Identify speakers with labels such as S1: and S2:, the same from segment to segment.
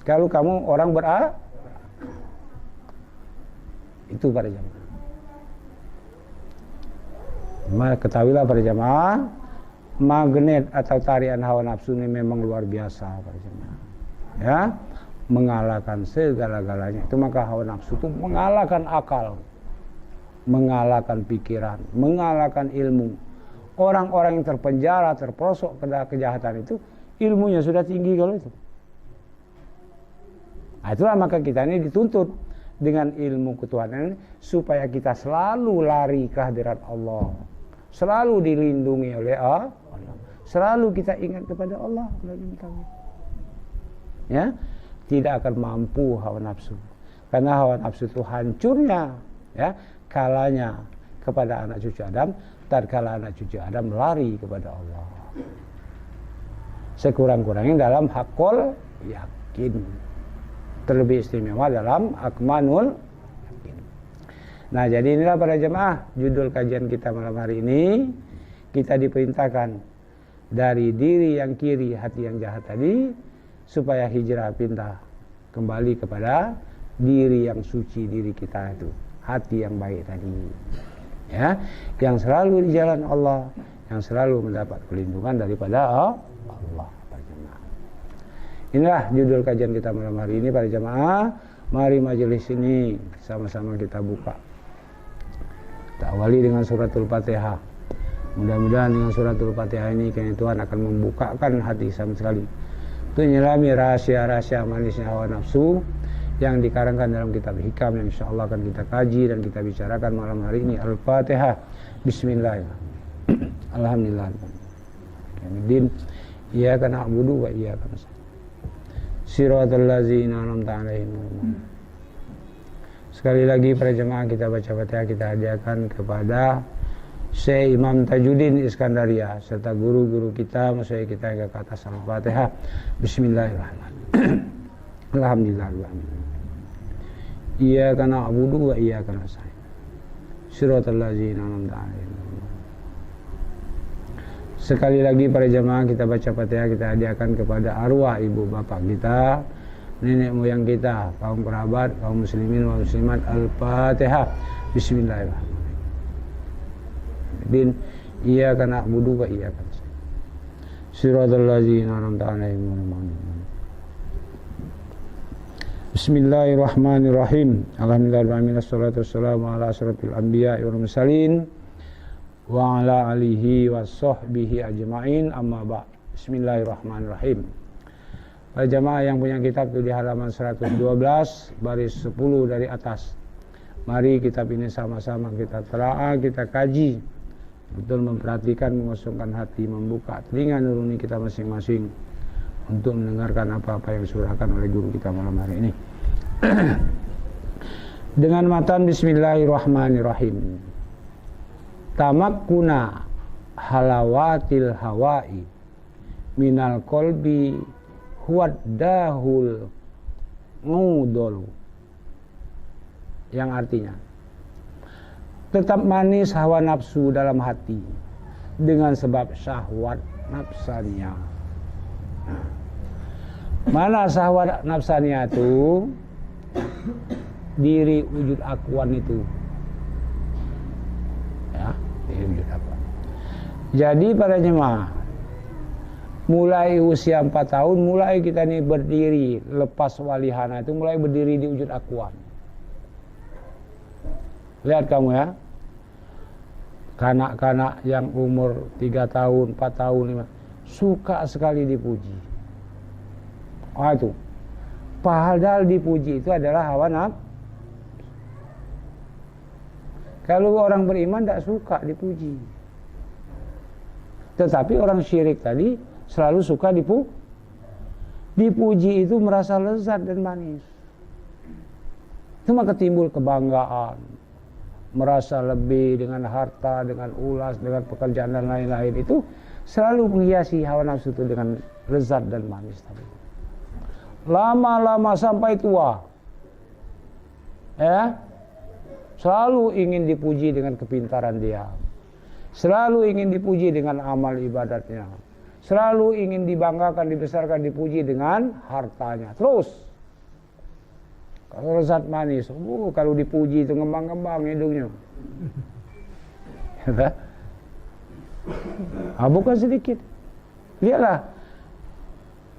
S1: Kalau kamu orang itu para jamaah. Ketahuilah para jamaah, magnet atau tarian hawa nafsu ini memang luar biasa para jamaah. Ya, mengalahkan segala-galanya. Itu maka hawa nafsu itu mengalahkan akal, mengalahkan pikiran, mengalahkan ilmu. Orang-orang yang terpenjara, terperosok pada kejahatan itu, ilmunya sudah tinggi kalau itu. Nah, itulah maka kita ini dituntut dengan ilmu ketuhanan supaya kita selalu lari ke hadirat Allah, selalu dilindungi oleh Allah, selalu kita ingat kepada Allah. Ya, tidak akan mampu hawa nafsu, karena hawa nafsu itu hancurnya, ya, kalanya kepada anak cucu Adam, tatkala anak cucu Adam lari kepada Allah. Sekurang-kurangnya dalam hakul yakin, terlebih istimewa dalam akmanul yakin. Nah, jadi inilah para jemaah judul kajian kita malam hari ini. Kita diperintahkan dari diri yang kiri, hati yang jahat tadi, supaya hijrah pindah kembali kepada diri yang suci, diri kita itu, hati yang baik tadi, ya, yang selalu di jalan Allah, yang selalu mendapat perlindungan daripada Allah. Inilah judul kajian kita malam hari ini para jemaah. Mari majelis ini sama-sama kita buka. Kita awali dengan suratul Fatihah. Mudah-mudahan dengan suratul Fatihah ini Tuhan akan membukakan hati sama sekali untuk menyelami rahasia-rahasia manisnya hawa nafsu yang dikarangkan dalam kitab hikam yang insyaallah akan kita kaji dan kita bicarakan malam hari ini. Al-Fatihah. Bismillahirrahmanirrahim. Alhamdulillah. Din, iyyaka na'budu wa iyyaka nasta'in. Siratal ladzina an'amta 'alaihim. Sekali lagi para jemaah kita baca Fatihah, kita hadiahkan kepada Syekh Imam Tajuddin Iskandaria serta guru-guru kita, masyayikh kita yang ke atas. Al-Fatihah. Bismillahirrahmanirrahim. Alhamdulillah. Iyyaka na'budu wa iyyaka nasta'in. Siratal ladzina an'amta 'alaihim. Sekali lagi para jemaah kita baca Fatihah, kita hadiahkan kepada arwah ibu bapak kita, nenek moyang kita, kaum kerabat, kaum muslimin wa muslimat. Al-Fatihah. Bismillahirrahmanirrahim. Iyyaka na'budu wa iyyaka nasta'in. Siratal ladzina an'amta 'alaihim. Bismillahirrahmanirrahim. Alhamdulillah wassalatu wassalamu ala asyrafil anbiya'i wal mursalin wa ala alihi wa sahbihi ajma'in, amma ba'. Bismillahirrahmanirrahim. Para jamaah yang punya kitab itu di halaman 112 baris 10 dari atas. Mari kitab ini sama-sama kita telaah, kita kaji, betul memperhatikan, mengosongkan hati, membuka telinga nurani kita masing-masing untuk mendengarkan apa-apa yang disurahkan oleh guru kita malam hari ini. Dengan matan Bismillahirrahmanirrahim. Tamakkuna halawatil hawai minal kolbi huwaddahul ngudolu, yang artinya tetap manis hawa nafsu dalam hati dengan sebab syahwat nafsania. Mana syahwat nafsania itu? Diri wujud akuan itu, ya, diri wujud akuan. Jadi para jemaah, mulai usia 4 tahun mulai kita ini berdiri, lepas walihana itu mulai berdiri di wujud akuan. Lihat kamu ya, kanak-kanak yang umur 3 tahun, 4 tahun, 5 suka sekali dipuji. Itu padahal dipuji itu adalah hawa nafsu. Kalau orang beriman tidak suka dipuji, tetapi orang syirik tadi selalu suka dipuji, itu merasa lezat dan manis. Itu maka timbul kebanggaan, merasa lebih dengan harta, dengan ulas, dengan pekerjaan dan lain-lain. Itu selalu menghiasi hawa nafsu itu dengan lezat dan manis tadi. Lama-lama sampai tua, ya, selalu ingin dipuji dengan kepintaran dia, selalu ingin dipuji dengan amal ibadatnya, selalu ingin dibanggakan, dibesarkan, dipuji dengan hartanya. Terus Kalau lezat manis, kalau dipuji itu ngembang-ngembang hidungnya. Bukan sedikit. Lihatlah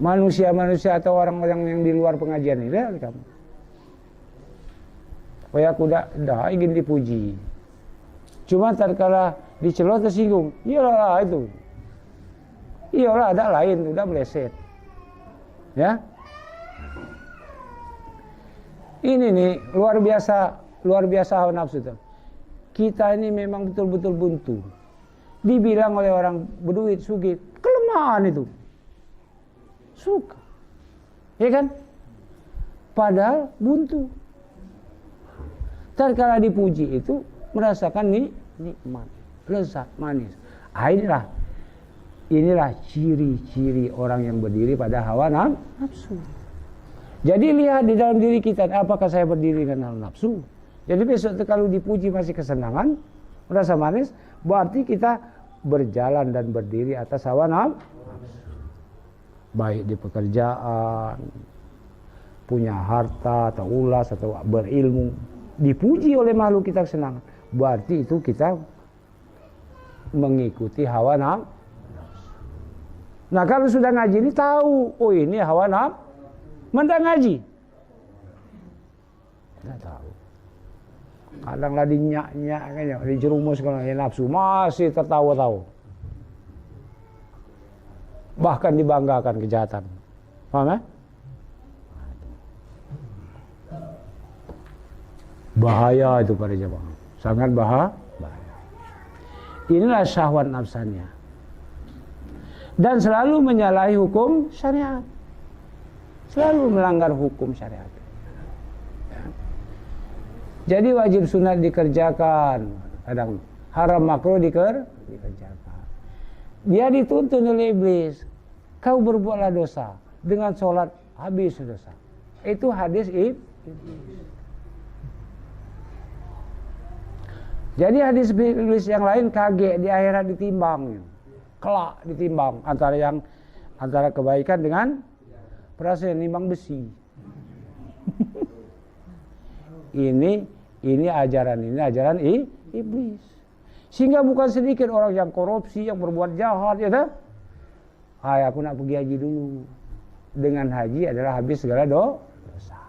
S1: manusia-manusia atau orang-orang yang di luar pengajian ini, lihat kamu. Supaya aku dah ingin dipuji. Cuma tatkala dicelot tersinggung, iyalah itu. Iyalah ada lain, udah meleset. Ya. Ini nih luar biasa hawa nafsu itu. Kita ini memang betul-betul buntu. Dibilang oleh orang berduit, sugih, kelemahan itu. Suka. Ya kan? Padahal buntu. Tatkala dipuji itu merasakan nikmat, lezat, manis. Inilah ciri-ciri orang yang berdiri pada hawa nafsu. Jadi lihat di dalam diri kita, apakah saya berdiri dengan hawa nafsu? Jadi besok kalau dipuji masih kesenangan, merasa manis, berarti kita berjalan dan berdiri atas hawa nafsu. Baik di pekerjaan, punya harta atau ulas atau berilmu, dipuji oleh makhluk kita kesenangan, berarti itu kita mengikuti hawa nafsu. Nah kalau sudah ngaji ini tahu, oh ini hawa nafsu. Mentang ngaji, tidak tahu. Kadang lah dinyak-nyak kayaknya, dijerumus kalau nafsu masih tertawa-tawa. Bahkan dibanggakan kejahatan. Paham ya? Bahaya itu para jemaah. Sangat bahaya. Inilah syahwat nafsannya. Dan selalu menyalahi hukum syariat. Selalu melanggar hukum syariat. Jadi wajib sunat dikerjakan. Kadang haram makruh dikerjakan. Dia dituntun oleh iblis. Kau berbuatlah dosa. Dengan sholat habis dosa. Itu hadis iblis. Jadi hadis iblis yang lain kaget di akhirat ditimbang. Kelak ditimbang antara kebaikan dengan perasaan nimbang besi. ini ajaran iblis. Sehingga bukan sedikit orang yang korupsi, yang berbuat jahat, ya tak? Aku nak pergi haji dulu. Dengan haji adalah habis segala dosa.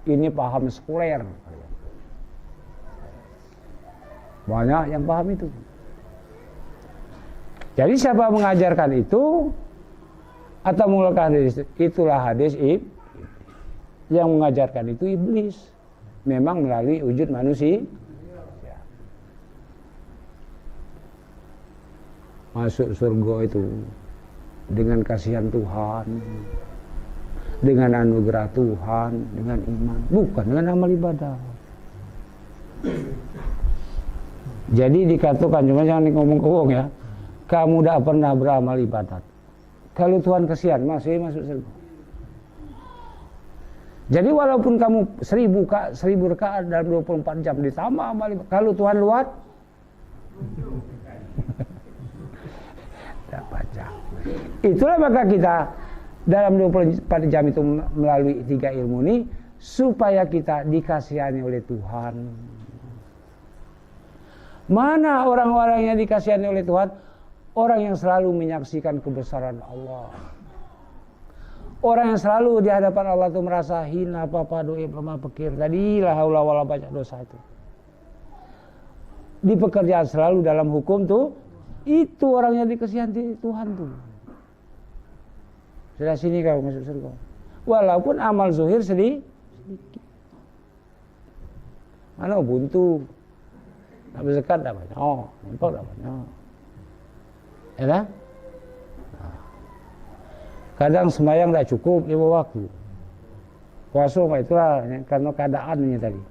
S1: Ini paham sekuler. Banyak yang paham itu. Jadi siapa mengajarkan itu atau mengeluarkan hadis, itulah hadis yang mengajarkan itu iblis. Memang melalui wujud manusia. Masuk surga itu dengan kasihan Tuhan, dengan anugerah Tuhan, dengan iman, bukan dengan amal ibadah. Jadi dikatakan, cuma jangan ngomong-ngomong ya, kamu tidak pernah beramal ibadat. Kalau Tuhan kasihan, masuk surga. Jadi walaupun kamu 1000 rakaat dalam 24 jam ditambah amal ibadat, kalau Tuhan luat, tidak baca. Itulah maka kita dalam 24 jam itu melalui 3 ilmu ini supaya kita dikasihani oleh Tuhan. Mana orang-orang yang dikasihani oleh Tuhan? Orang yang selalu menyaksikan kebesaran Allah. Orang yang selalu di hadapan Allah itu merasa hina, apa-apa, doib, lemah, pekir. Tadilah haula wala banyak dosa itu. Di pekerjaan selalu dalam hukum tuh, itu orang yang dikasihani Tuhan tuh. Sudah sini kau masuk surga. Walaupun amal zuhir sedikit. Mana buntu. Tak berzakat dah banyak. Nampak dah banyak. Ya kan? Kadang sembahyang tak cukup 5 waktu. Puasa itulah karena keadaannya tadi.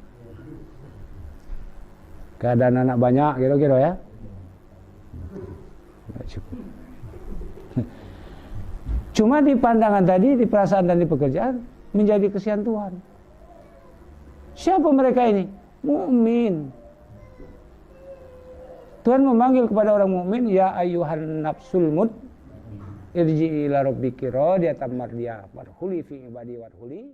S1: Keadaan anak banyak kira-kira ya. Tak cukup. Cuma di pandangan tadi, di perasaan dan di pekerjaan menjadi kesian Tuhan. Siapa mereka ini? Mukmin. Tuhan memanggil kepada orang mukmin, ya ayyuhan nafsul mud irji'i ila rabbiki radiyatan mardiyah wadkhuli fi ibadi wadkhuli